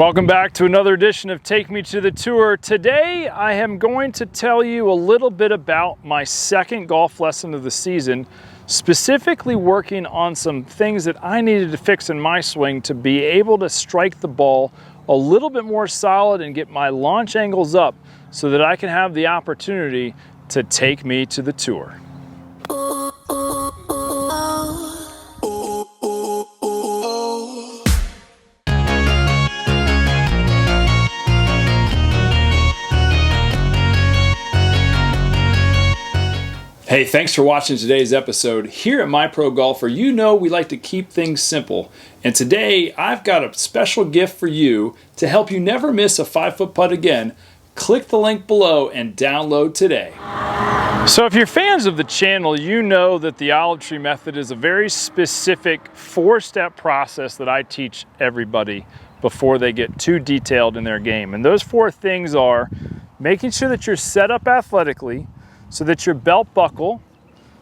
Welcome back to another edition of Take Me to the Tour. Today I am going to tell you a little bit about my second golf lesson of the season, specifically working on some things that I needed to fix in my swing to be able to strike the ball a little bit more solid and get my launch angles up so that I can have the opportunity to take me to the tour. Hey, thanks for watching today's episode. Here at My Pro Golfer, you know we like to keep things simple. And today, I've got a special gift for you to help you never miss a 5-foot putt again. Click the link below and download today. So if you're fans of the channel, you know that the olive tree method is a very specific 4-step process that I teach everybody before they get too detailed in their game. And those 4 things are making sure that you're set up athletically, so that your belt buckle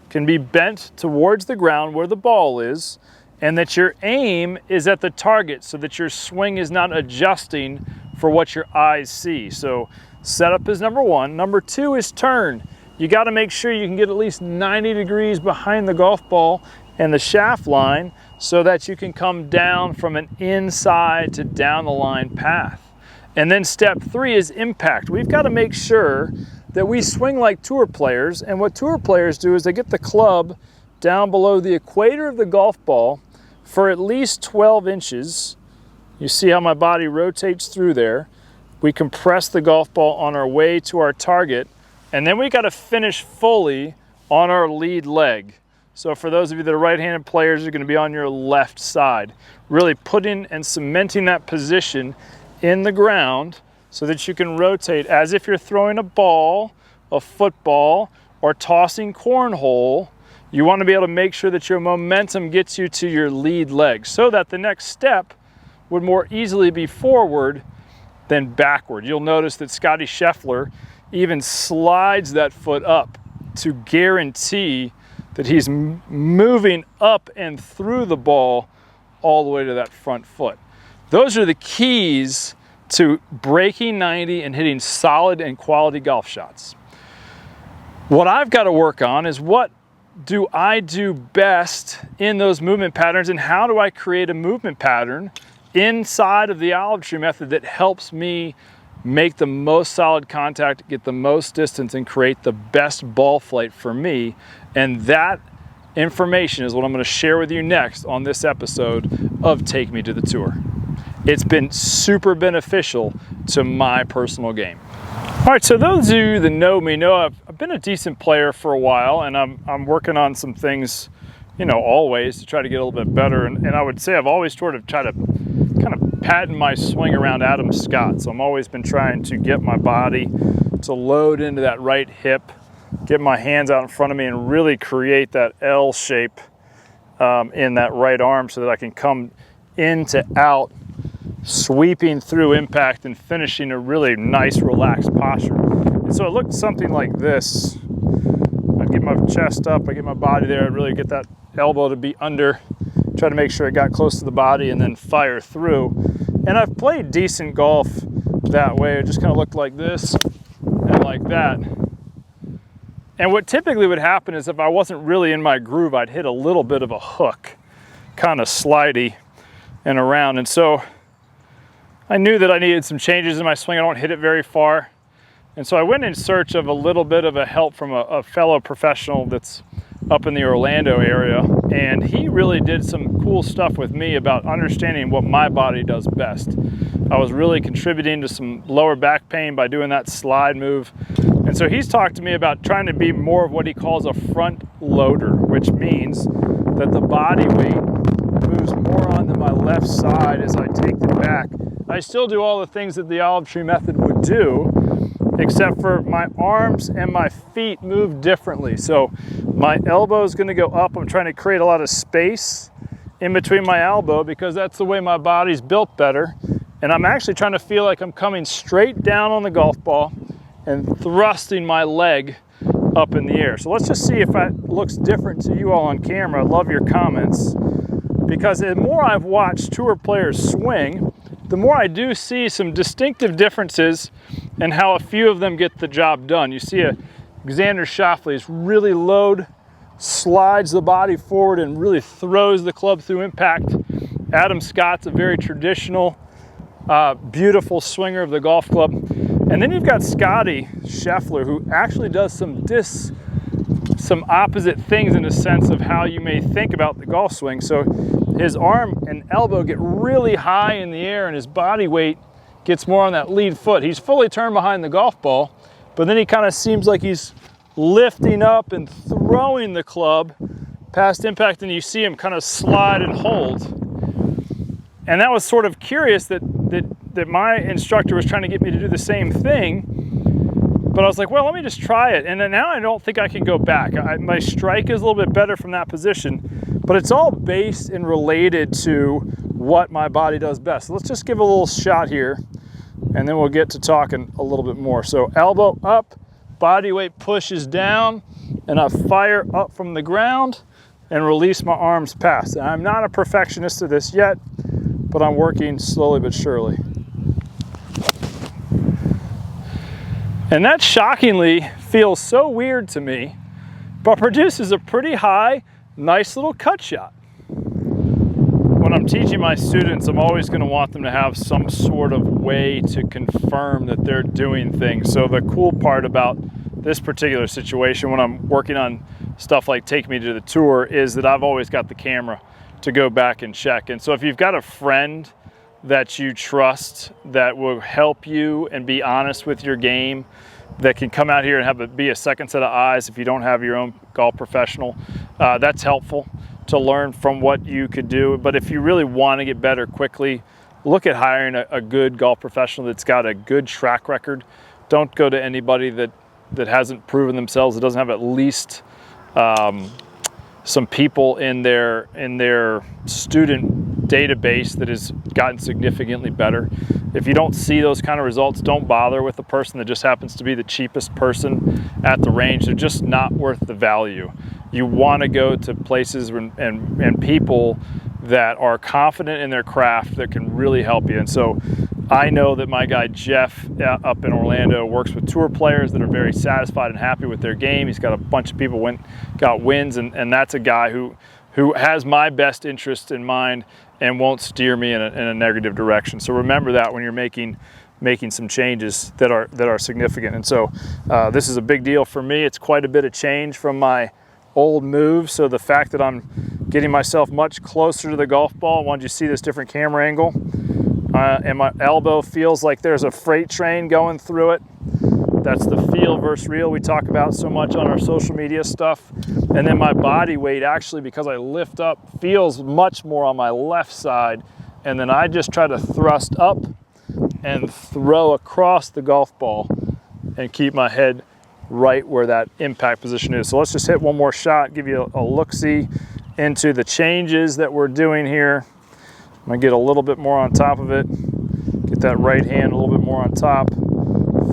can be bent towards the ground where the ball is, and that your aim is at the target so that your swing is not adjusting for what your eyes see. So setup is number 1. Number 2 is turn. You got to make sure you can get at least 90 degrees behind the golf ball and the shaft line so that you can come down from an inside to down the line path. And then step 3 is impact. We've got to make sure that we swing like tour players, and what tour players do is they get the club down below the equator of the golf ball for at least 12 inches. You see how my body rotates through there. We compress the golf ball on our way to our target, and then we got to finish fully on our lead leg. So for those of you that are right-handed players, you're going to be on your left side, really putting and cementing that position in the ground so that you can rotate as if you're throwing a ball, a football, or tossing cornhole. You want to be able to make sure that your momentum gets you to your lead leg so that the next step would more easily be forward than backward. You'll notice that Scotty Scheffler even slides that foot up to guarantee that he's moving up and through the ball all the way to that front foot. Those are the keys to breaking 90 and hitting solid and quality golf shots. What I've got to work on is what do I do best in those movement patterns, and how do I create a movement pattern inside of the olive tree method that helps me make the most solid contact, get the most distance, and create the best ball flight for me. And that information is what I'm going to share with you next on this episode of Take Me to the Tour. It's been super beneficial to my personal game. All right, so those of you that know me know I've been a decent player for a while, and I'm working on some things, you know, always to try to get a little bit better. And I would say I've always sort of tried to kind of pattern my swing around Adam Scott. So I've always been trying to get my body to load into that right hip, get my hands out in front of me, and really create that L shape in that right arm so that I can come in to out, sweeping through impact and finishing a really nice relaxed posture. And so it looked something like this. I'd get my chest up, I get my body there, I'd really get that elbow to be under, try to make sure it got close to the body, and then fire through. And I've played decent golf that way. It just kind of looked like this and like that. And what typically would happen is if I wasn't really in my groove, I'd hit a little bit of a hook, kind of slidey and around. And so I knew that I needed some changes in my swing. I don't hit it very far. And so I went in search of a little bit of a help from a fellow professional that's up in the Orlando area. And he really did some cool stuff with me about understanding what my body does best. I was really contributing to some lower back pain by doing that slide move. And so he's talked to me about trying to be more of what he calls a front loader, which means that the body weight moves more onto my left side as I take it back. I still do all the things that the olive tree method would do, except for my arms and my feet move differently. So my elbow is going to go up. I'm trying to create a lot of space in between my elbow because that's the way my body's built better. And I'm actually trying to feel like I'm coming straight down on the golf ball and thrusting my leg up in the air. So let's just see if that looks different to you all on camera. I love your comments, because the more I've watched tour players swing, the more I do see some distinctive differences in how a few of them get the job done. You see Xander Schauffele is really low, slides the body forward and really throws the club through impact. Adam Scott's a very traditional, beautiful swinger of the golf club. And then you've got Scotty Scheffler, who actually does some opposite things in the sense of how you may think about the golf swing. So his arm and elbow get really high in the air and his body weight gets more on that lead foot. He's fully turned behind the golf ball, but then he kind of seems like he's lifting up and throwing the club past impact, and you see him kind of slide and hold. And that was sort of curious that my instructor was trying to get me to do the same thing, but I was like, well, let me just try it. And then now I don't think I can go back. My strike is a little bit better from that position, but it's all based and related to what my body does best. So let's just give a little shot here, and then we'll get to talking a little bit more. So elbow up, body weight pushes down, and I fire up from the ground and release my arms past. And I'm not a perfectionist of this yet, but I'm working slowly but surely. And that shockingly feels so weird to me, but produces a pretty high, nice little cut shot. When I'm teaching my students, I'm always going to want them to have some sort of way to confirm that they're doing things. So the cool part about this particular situation when I'm working on stuff like Take Me to the Tour is that I've always got the camera to go back and check. And so if you've got a friend that you trust that will help you and be honest with your game, that can come out here and be a second set of eyes if you don't have your own golf professional, that's helpful to learn from what you could do. But if you really want to get better quickly, look at hiring a good golf professional that's got a good track record. Don't go to anybody that hasn't proven themselves, that doesn't have at least some people in their student database that has gotten significantly better. If you don't see those kind of results, don't bother with the person that just happens to be the cheapest person at the range. They're just not worth the value. You want to go to places and people that are confident in their craft that can really help you. And so I know that my guy Jeff up in Orlando works with tour players that are very satisfied and happy with their game. He's got a bunch of people got wins, and that's a guy who has my best interest in mind and won't steer me in a negative direction. So remember that when you're making some changes that are significant. And so this is a big deal for me. It's quite a bit of change from my old move. So the fact that I'm getting myself much closer to the golf ball, I wanted you to see this different camera angle. And my elbow feels like there's a freight train going through it. That's the feel versus real we talk about so much on our social media stuff. And then my body weight actually, because I lift up, feels much more on my left side. And then I just try to thrust up and throw across the golf ball and keep my head right where that impact position is. So let's just hit one more shot, give you a look-see into the changes that we're doing here. I'm gonna get a little bit more on top of it. Get that right hand a little bit more on top.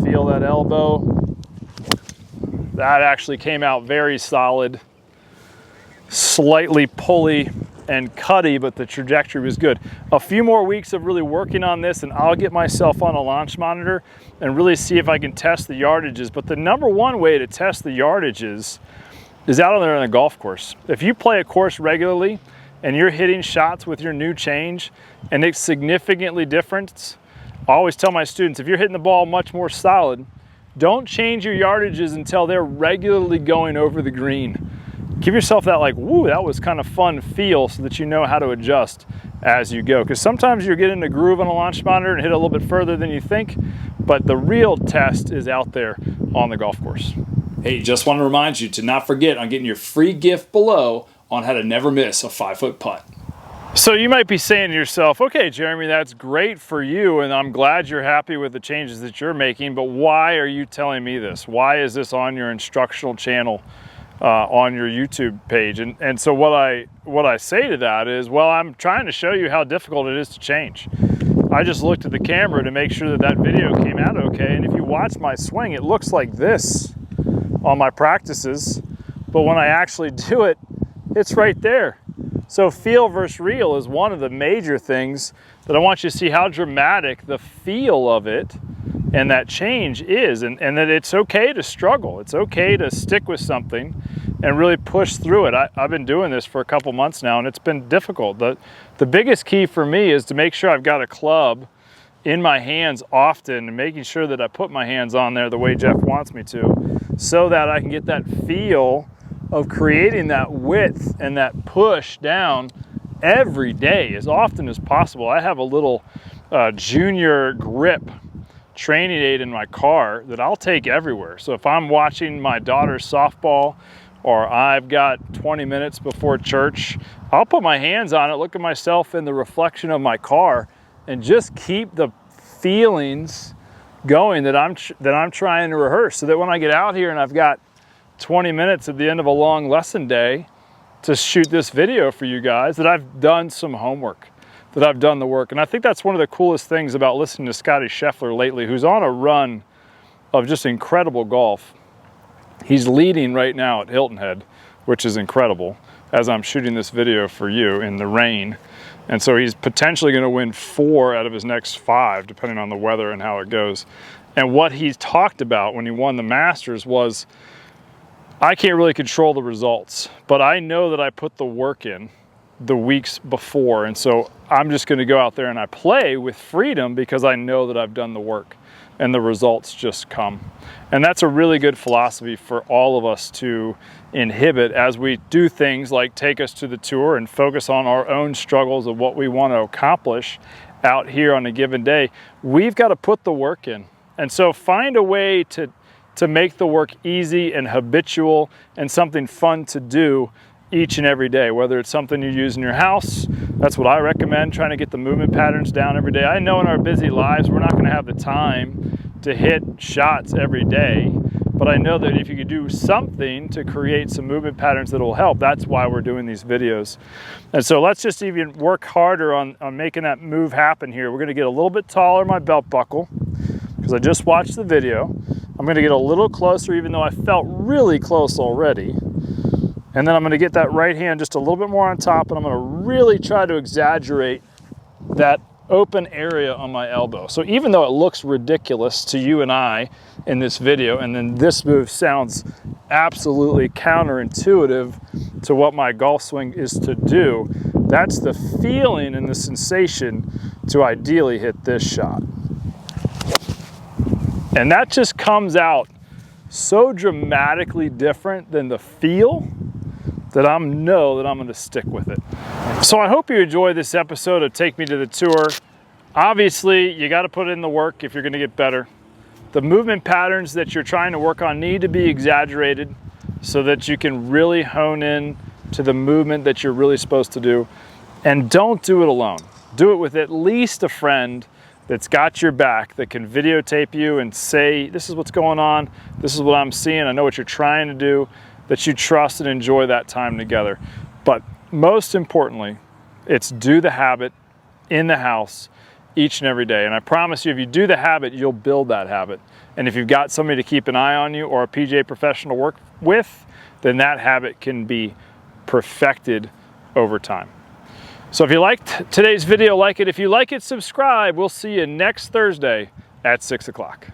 Feel that elbow. That actually came out very solid. Slightly pulley and cutty, but the trajectory was good. A few more weeks of really working on this and I'll get myself on a launch monitor and really see if I can test the yardages. But the number one way to test the yardages is out there on a golf course. If you play a course regularly and you're hitting shots with your new change and it's significantly different, I always tell my students, if you're hitting the ball much more solid, don't change your yardages until they're regularly going over the green. Give yourself that like, woo, that was kind of fun feel so that you know how to adjust as you go. Because sometimes you're getting a groove on a launch monitor and hit a little bit further than you think, but the real test is out there on the golf course. Hey, just want to remind you to not forget on getting your free gift below on how to never miss a 5-foot putt. So you might be saying to yourself, okay, Jeremy, that's great for you, and I'm glad you're happy with the changes that you're making, but why are you telling me this? Why is this on your instructional channel on your YouTube page? And so what I say to that is, well, I'm trying to show you how difficult it is to change. I just looked at the camera to make sure that video came out okay, and if you watch my swing, it looks like this on my practices, but when I actually do it, it's right there. So feel versus real is one of the major things that I want you to see how dramatic the feel of it and that change is, and that it's okay to struggle. It's okay to stick with something and really push through it. I've been doing this for a couple months now, and it's been difficult. The biggest key for me is to make sure I've got a club in my hands often, and making sure that I put my hands on there the way Jeff wants me to, so that I can get that feel of creating that width and that push down every day as often as possible. I have a little junior grip training aid in my car that I'll take everywhere. So if I'm watching my daughter's softball, or I've got 20 minutes before church, I'll put my hands on it, look at myself in the reflection of my car, and just keep the feelings going that I'm trying to rehearse, so that when I get out here and I've got 20 minutes at the end of a long lesson day to shoot this video for you guys, that I've done some homework, that I've done the work. And I think that's one of the coolest things about listening to Scotty Scheffler lately, who's on a run of just incredible golf. He's leading right now at Hilton Head, which is incredible, as I'm shooting this video for you in the rain. And so he's potentially going to win 4 out of his next 5, depending on the weather and how it goes. And what he's talked about when he won the Masters was, I can't really control the results, but I know that I put the work in the weeks before. And so I'm just going to go out there and I play with freedom, because I know that I've done the work and the results just come. And that's a really good philosophy for all of us to inhibit as we do things like take us to the tour and focus on our own struggles of what we want to accomplish out here on a given day. We've got to put the work in. And so find a way to make the work easy and habitual and something fun to do each and every day, whether it's something you use in your house. That's what I recommend, trying to get the movement patterns down every day. I know in our busy lives, we're not going to have the time to hit shots every day, but I know that if you could do something to create some movement patterns that will help, that's why we're doing these videos. And so let's just even work harder on making that move happen here. We're going to get a little bit taller in my belt buckle, because I just watched the video. I'm going to get a little closer, even though I felt really close already. And then I'm going to get that right hand just a little bit more on top, and I'm going to really try to exaggerate that open area on my elbow. So even though it looks ridiculous to you and I in this video, and then this move sounds absolutely counterintuitive to what my golf swing is to do, that's the feeling and the sensation to ideally hit this shot. And that just comes out so dramatically different than the feel that I know that I'm going to stick with it. So I hope you enjoy this episode of Take Me to the Tour. Obviously, you got to put in the work if you're going to get better. The movement patterns that you're trying to work on need to be exaggerated so that you can really hone in to the movement that you're really supposed to do. And don't do it alone. Do it with at least a friend that's got your back, that can videotape you and say, this is what's going on, this is what I'm seeing, I know what you're trying to do, that you trust and enjoy that time together. But most importantly, it's do the habit in the house each and every day. And I promise you, if you do the habit, you'll build that habit. And if you've got somebody to keep an eye on you or a PGA professional to work with, then that habit can be perfected over time. So if you liked today's video, like it. If you like it, subscribe. We'll see you next Thursday at 6 o'clock.